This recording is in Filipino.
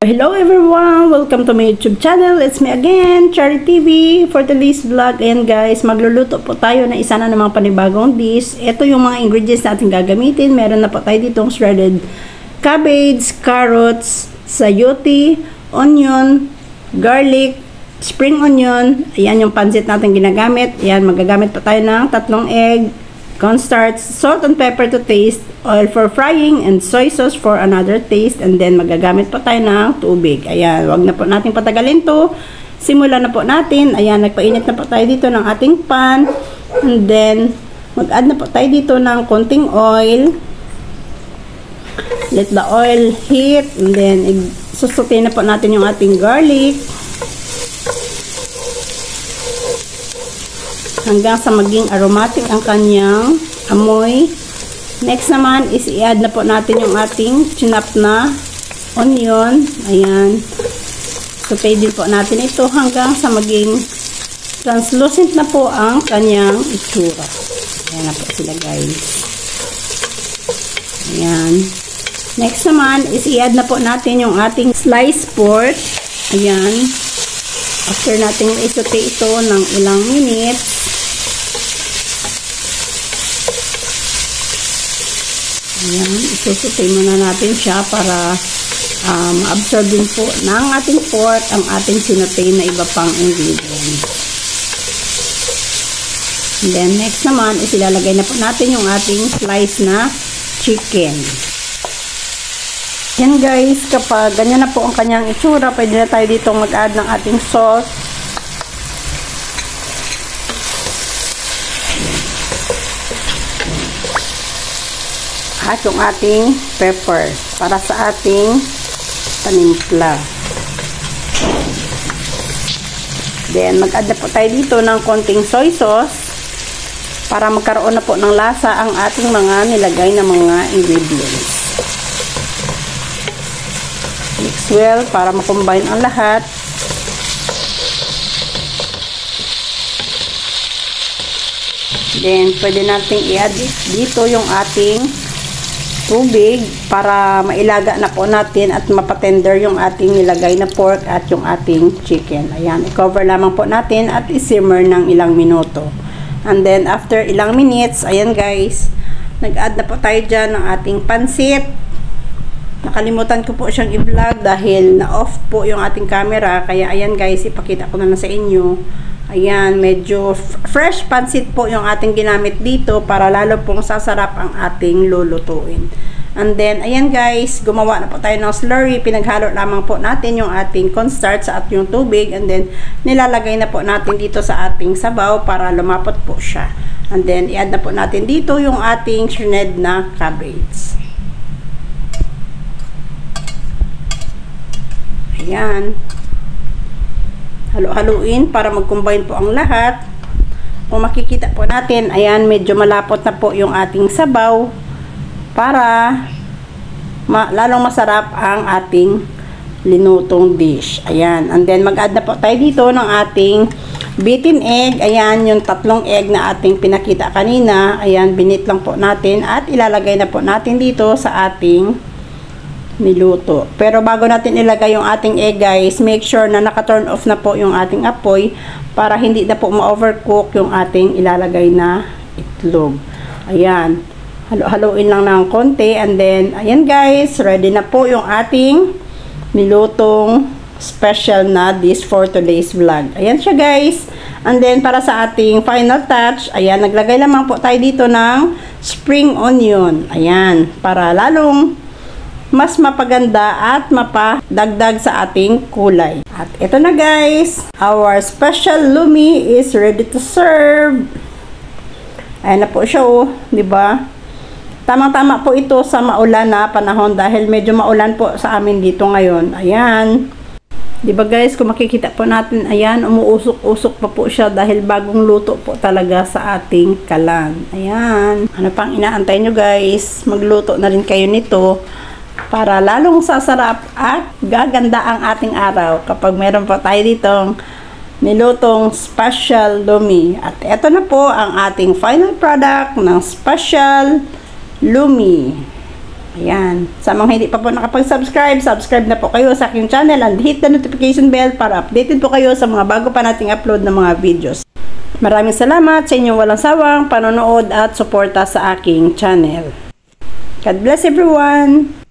Hello everyone! Welcome to my YouTube channel. It's me again, Chari TV, for today's vlog. Ayan guys, magluluto po tayo na isa na namang panibagong dish. Ito yung mga ingredients natin gagamitin. Meron na po tayo ditong shredded cabbage, carrots, sayote, onion, garlic, spring onion. Ayan yung pancit natin ginagamit. Ayan, magagamit po tayo ng 3 egg, cornstarch, salt and pepper to taste, oil for frying, and soy sauce for another taste. And then magagamit po tayo ng tubig. Ayan, wag na po natin patagalin to. Simulan na po natin. Ayan, nagpainit na po tayo dito ng ating pan. And then mag-add na po tayo dito ng konting oil. Let the oil heat. And then susute na po natin yung ating garlic hanggang sa maging aromatic ang kanyang amoy. Next naman is i-add na po natin yung ating chinap na onion. Ayan. Saute din po natin ito hanggang sa maging translucent na po ang kanyang itsura. Ayan na po sila guys. Ayan. Next naman is i-add na po natin yung ating sliced pork. Ayan. After natin i-saute ito ng ilang minutes, ayan, isusutay muna natin siya para absorb din po ng ating pork ang ating sinutay na iba pang ingredients. And then next naman is ilalagay na po natin yung ating slice na chicken. Yan guys, kapag ganyan na po ang kanyang itsura, pwede na tayo dito mag-add ng ating sauce. At yung ating pepper para sa ating panimpla. Then mag-add na po tayo dito ng konting soy sauce para magkaroon na po ng lasa ang ating mga nilagay na mga ingredients. Mix well para makombine ang lahat. Then pwede nating i-add dito yung ating tubig para mailaga na po natin at mapatender yung ating nilagay na pork at yung ating chicken. Ayan, i-cover lamang po natin at i-simmer ng ilang minuto. And then after ilang minutes, ayan guys, nag-add na po tayo dyan ng ating pansit. Nakalimutan ko po siyang i-vlog dahil na-off po yung ating camera. Kaya ayan guys, ipakita ko na sa inyo. Ayan, medyo fresh pansit po yung ating ginamit dito para lalo pong sasarap ang ating lulutuin. And then, ayan guys, gumawa na po tayo ng slurry. Pinaghalo lamang po natin yung ating cornstarch at yung tubig. And then, nilalagay na po natin dito sa ating sabaw para lumapot po siya. And then, i-add na po natin dito yung ating shredded na cabbage. Ayan. Halo-haluin para mag-combine po ang lahat. Kung makikita po natin, ayan, medyo malapot na po yung ating sabaw para lalong masarap ang ating linutong dish. Ayan. And then, mag-add na po tayo dito ng ating beaten egg. Ayan, yung 3 egg na ating pinakita kanina. Ayan, binit lang po natin at ilalagay na po natin dito sa ating niluto. Pero bago natin ilagay yung ating egg guys, make sure na naka-turn off na po yung ating apoy para hindi na po ma-overcook yung ating ilalagay na itlog. Ayan. Halo-haloin lang ng konti and then, ayan guys, ready na po yung ating nilutong special na dish for today's vlog. Ayan siya guys. And then, para sa ating final touch, ayan, naglagay lamang po tayo dito ng spring onion. Ayan, para lalong mas mapaganda at mapadagdag sa ating kulay. At ito na guys, our special lumi is ready to serve. Ayan na po siya oh, 'di ba? Tamang-tama po ito sa maulan na panahon dahil medyo maulan po sa amin dito ngayon. Ayan. 'Di ba guys, kung makikita po natin, ayan, umuusok-usok pa po siya dahil bagong luto po talaga sa ating kalan. Ayan. Ano pang inaantay nyo guys? Magluto na rin kayo nito para lalong sasarap at gaganda ang ating araw kapag meron po tayo ditong nilutong special lumi. At eto na po ang ating final product ng special lumi. Ayan. Sa mga hindi pa po nakapag-subscribe, subscribe na po kayo sa aking channel and hit the notification bell para updated po kayo sa mga bago pa nating upload ng mga videos. Maraming salamat sa inyong walang sawang panonood at suporta sa aking channel. God bless everyone!